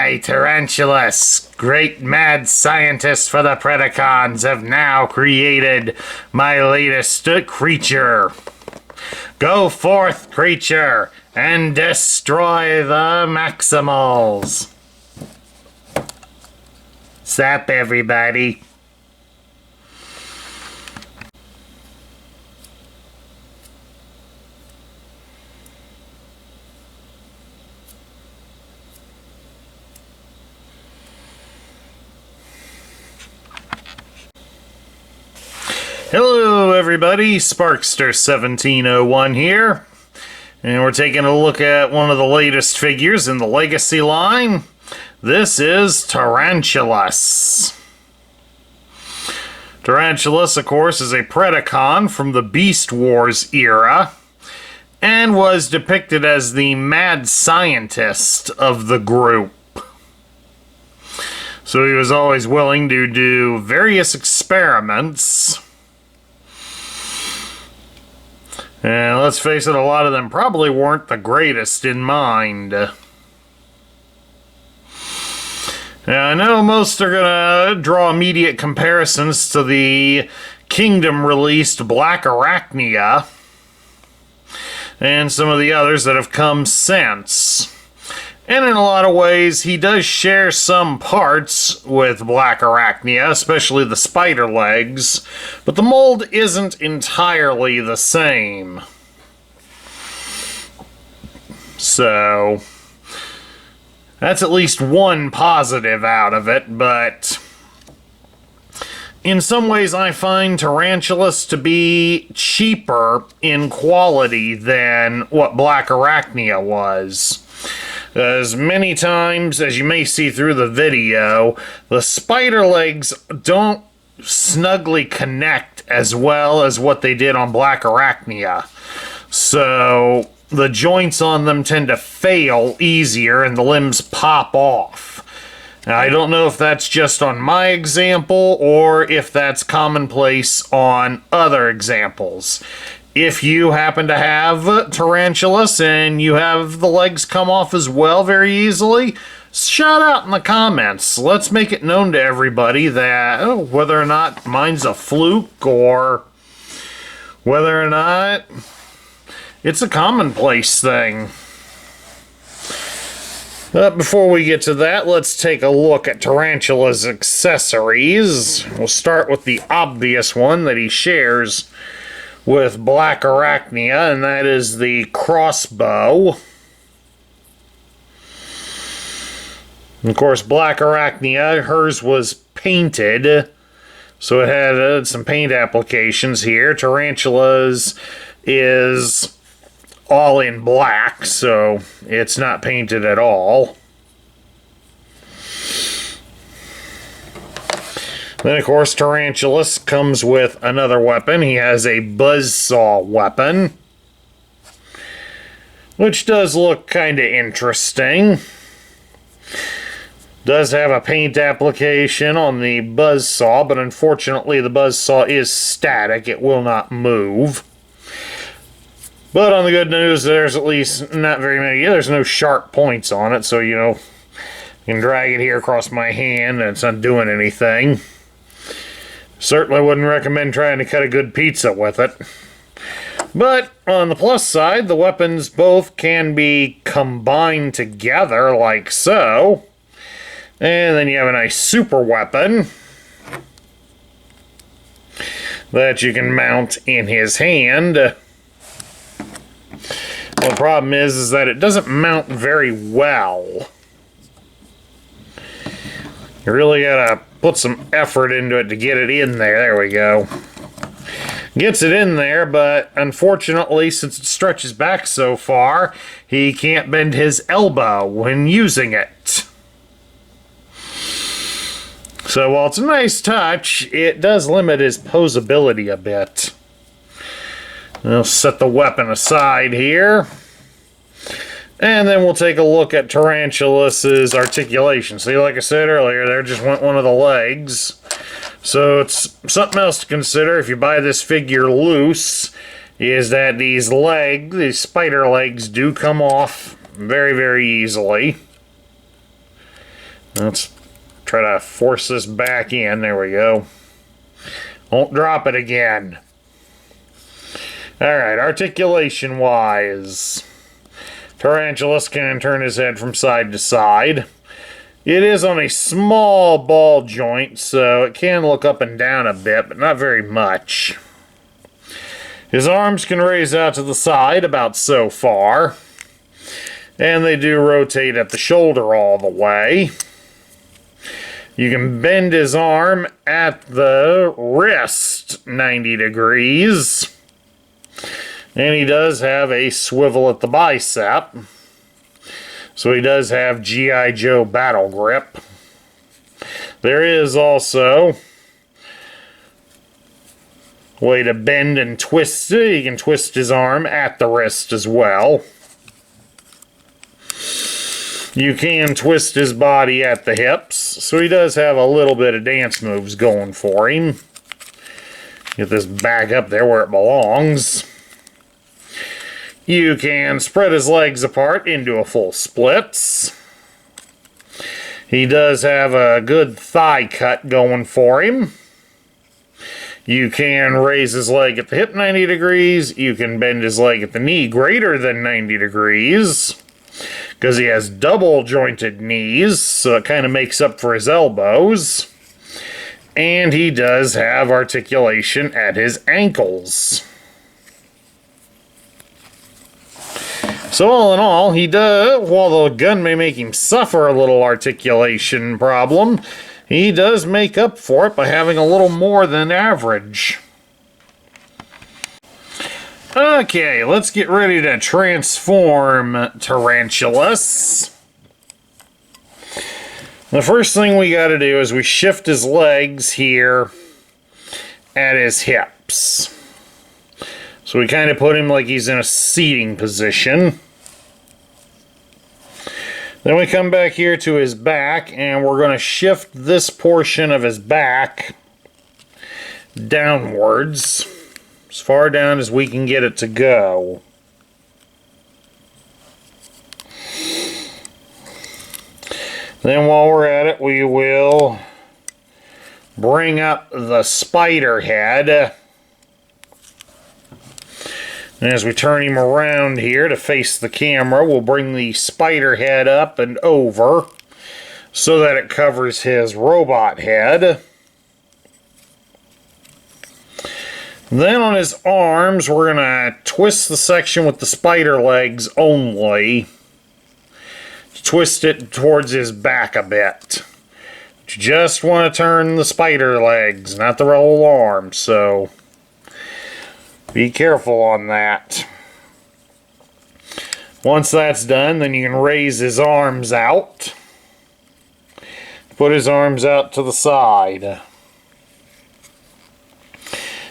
I, Tarantulas, great mad scientist for the Predacons, have now created my latest creature. Go forth, creature, and destroy the Maximals. Sup, everybody? Hello everybody, Sparkster1701 here, and we're taking a look at one of the latest figures in the Legacy line. This is Tarantulas. Tarantulas, of course, is a Predacon from the Beast Wars era, and was depicted as the mad scientist of the group. So he was always willing to do various experiments. And let's face it, a lot of them probably weren't the greatest in mind. Now, I know most are going to draw immediate comparisons to the Kingdom-released Black Arachnia and some of the others that have come since. And in a lot of ways, he does share some parts with Black Arachnia, especially the spider legs, but the mold isn't entirely the same. So, that's at least one positive out of it, but in some ways I find Tarantulas to be cheaper in quality than what Black Arachnia was. As many times as you may see through the video, the spider legs don't snugly connect as well as what they did on Black Arachnia. So the joints on them tend to fail easier and the limbs pop off. Now, I don't know if that's just on my example or if that's commonplace on other examples. If you happen to have Tarantulas and you have the legs come off as well very easily, shout out in the comments. Let's make it known to everybody that whether or not mine's a fluke or whether or not it's a commonplace thing. Before we get to that, let's take a look at Tarantula's accessories. We'll start with the obvious one that he shares with Black Arachnia, and that is the crossbow. Of course, Black Arachnia, hers was painted, so it had some paint applications here. Tarantula's is all in black, so it's not painted at all. Then, of course, Tarantulas comes with another weapon. He has a buzzsaw weapon, which does look kind of interesting. Does have a paint application on the buzzsaw, but unfortunately the buzzsaw is static. It will not move. But on the good news, there's at least not very many. There's no sharp points on it, so, you can drag it here across my hand and it's not doing anything. Certainly wouldn't recommend trying to cut a good pizza with it. But on the plus side, the weapons both can be combined together like so. And then you have a nice super weapon that you can mount in his hand. The problem is that it doesn't mount very well. You really gotta put some effort into it to get it in there. There we go. Gets it in there, but unfortunately, since it stretches back so far, he can't bend his elbow when using it. So while it's a nice touch, it does limit his posability a bit. I'll set the weapon aside here. And then we'll take a look at Tarantulas' articulation. See, like I said earlier, there just went one of the legs. So it's something else to consider if you buy this figure loose, is that these spider legs do come off very, very easily. Let's try to force this back in. There we go. Won't drop it again. Alright, articulation-wise, Tarantulas can turn his head from side to side. It is on a small ball joint, so it can look up and down a bit, but not very much. His arms can raise out to the side about so far. And they do rotate at the shoulder all the way. You can bend his arm at the wrist 90 degrees. And he does have a swivel at the bicep. So he does have G.I. Joe battle grip. There is also a way to bend and twist it. He can twist his arm at the wrist as well. You can twist his body at the hips. So he does have a little bit of dance moves going for him. Get this back up there where it belongs. You can spread his legs apart into a full splits. He does have a good thigh cut going for him. You can raise his leg at the hip 90 degrees. You can bend his leg at the knee greater than 90 degrees. Because he has double jointed knees, so it kind of makes up for his elbows. And he does have articulation at his ankles. So all in all, he does, while the gun may make him suffer a little articulation problem, he does make up for it by having a little more than average. Okay, let's get ready to transform Tarantulas. The first thing we got to do is we shift his legs here at his hips. So we kind of put him like he's in a seating position. Then we come back here to his back, and we're going to shift this portion of his back downwards, as far down as we can get it to go. Then while we're at it, we will bring up the spider head. And as we turn him around here to face the camera, we'll bring the spider head up and over so that it covers his robot head. Then on his arms, we're going to twist the section with the spider legs only. Twist it towards his back a bit. But you just want to turn the spider legs, not the whole arm, so be careful on that. Once that's done, then you can raise his arms out. Put his arms out to the side.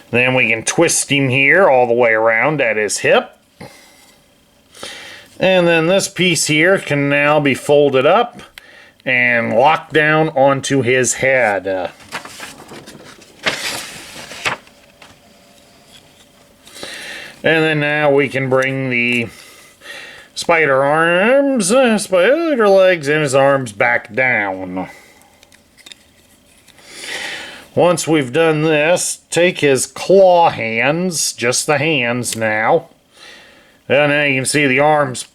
Then we can twist him here all the way around at his hip. And then this piece here can now be folded up and locked down onto his head. And then now we can bring the spider arms, spider legs, and his arms back down. Once we've done this, take his claw hands, just the hands now. And now you can see the arms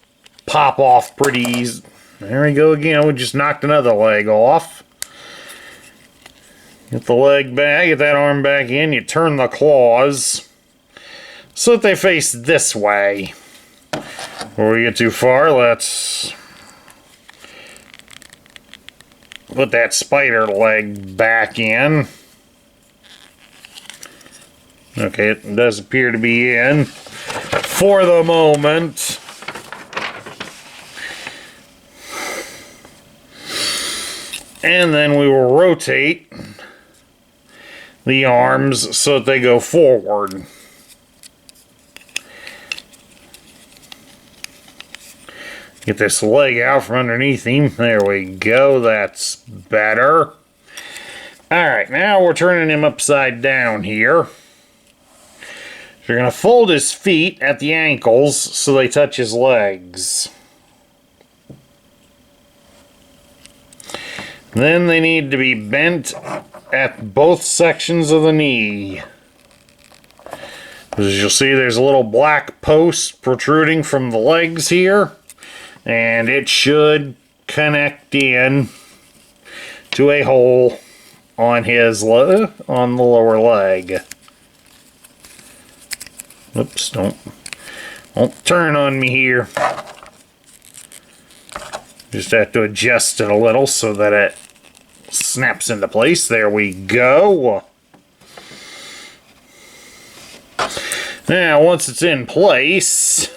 pop off pretty easy. There we go again. We just knocked another leg off. Get the leg back, get that arm back in. You turn the claws so that they face this way. Before we get too far, let's put that spider leg back in. Okay, it does appear to be in for the moment. And then we will rotate the arms so that they go forward. Get this leg out from underneath him. There we go. That's better. Alright, now we're turning him upside down here. You're going to fold his feet at the ankles so they touch his legs. Then they need to be bent at both sections of the knee. As you'll see, there's a little black post protruding from the legs here, and it should connect in to a hole on his on the lower leg. Oops, don't turn on me here. Just have to adjust it a little so that it snaps into place. There we go. Now, once it's in place,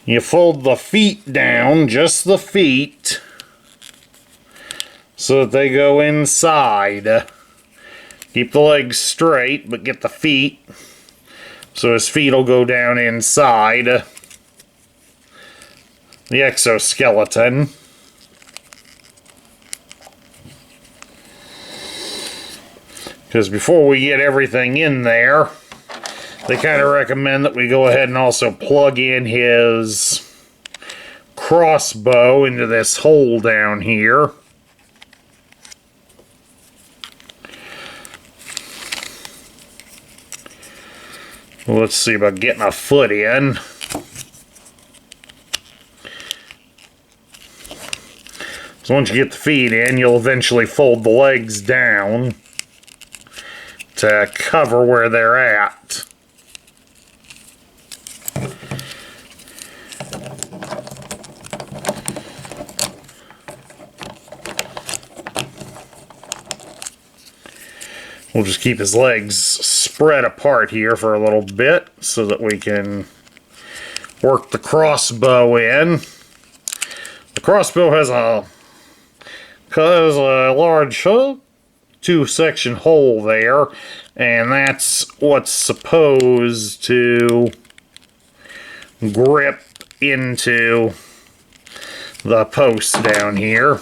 you fold the feet down, just the feet, so that they go inside. Keep the legs straight, but get the feet, so his feet will go down inside the exoskeleton. Because before we get everything in there, they kind of recommend that we go ahead and also plug in his crossbow into this hole down here. Let's see about getting a foot in. So once you get the feet in, you'll eventually fold the legs down to cover where they're at. We'll just keep his legs spread apart here for a little bit so that we can work the crossbow in. The crossbow has a large two-section hole there, and that's what's supposed to grip into the post down here.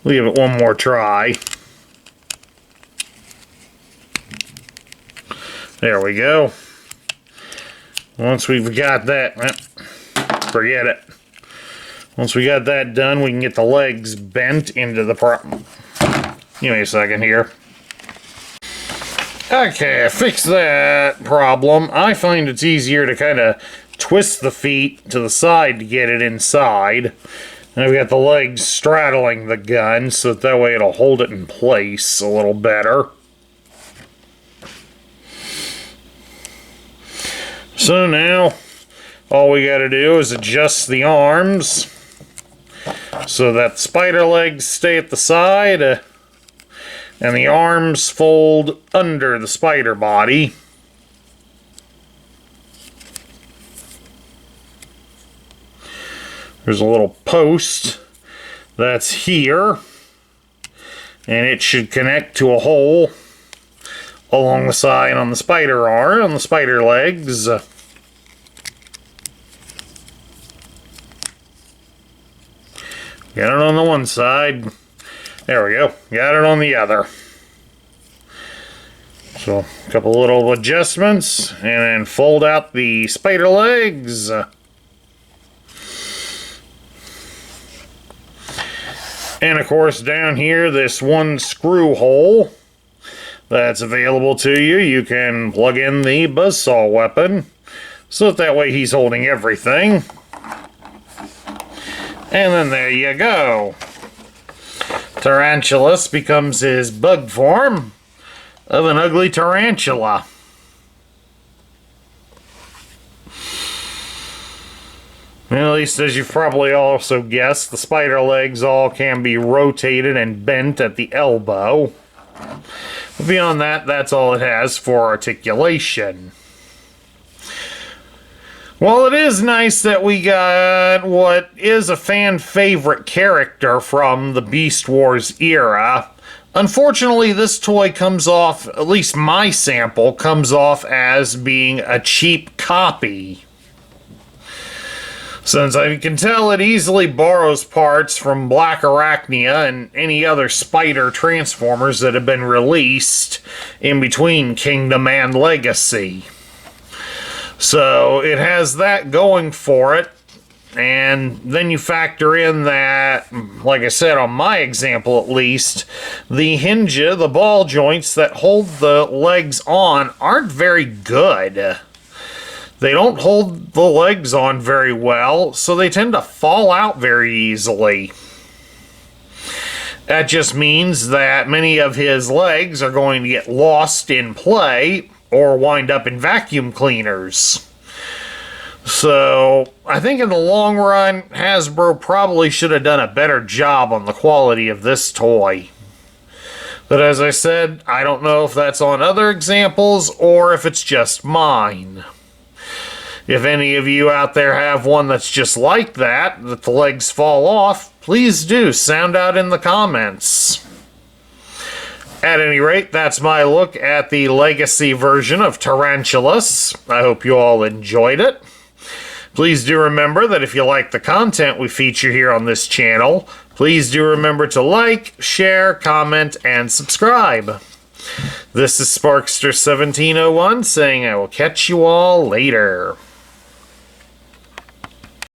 We'll give it one more try. There we go. Once we've got that, forget it. Once we got that done, we can get the legs bent into the Give me a second here. Okay, fix that problem. I find it's easier to kind of twist the feet to the side to get it inside. And I've got the legs straddling the gun, so that way it'll hold it in place a little better. So now, all we got to do is adjust the arms so that spider legs stay at the side and the arms fold under the spider body. There's a little post that's here, and it should connect to a hole along the side on the spider arm, on the spider legs. Got it on the one side. There we go. Got it on the other. So, a couple little adjustments, and then fold out the spider legs. And of course, down here, this one screw hole that's available to you, you can plug in the buzzsaw weapon, so that way he's holding everything. And then there you go. Tarantulas becomes his bug form of an ugly tarantula. At least, as you've probably also guessed, the spider legs all can be rotated and bent at the elbow. But beyond that, that's all it has for articulation. Well, it is nice that we got what is a fan favorite character from the Beast Wars era. Unfortunately, this toy comes off, at least my sample, comes off as being a cheap copy. Since I can tell it easily borrows parts from Black Arachnia and any other spider transformers that have been released in between Kingdom and Legacy. So it has that going for it. And then you factor in that, like I said, on my example at least, the hinge, the ball joints that hold the legs on aren't very good. They don't hold the legs on very well, so they tend to fall out very easily. That just means that many of his legs are going to get lost in play or wind up in vacuum cleaners. So, I think in the long run, Hasbro probably should have done a better job on the quality of this toy. But as I said, I don't know if that's on other examples or if it's just mine. If any of you out there have one that's just like that the legs fall off, please do sound out in the comments. At any rate, that's my look at the Legacy version of Tarantulas. I hope you all enjoyed it. Please do remember that if you like the content we feature here on this channel, please do remember to like, share, comment, and subscribe. This is Sparkster1701 saying I will catch you all later.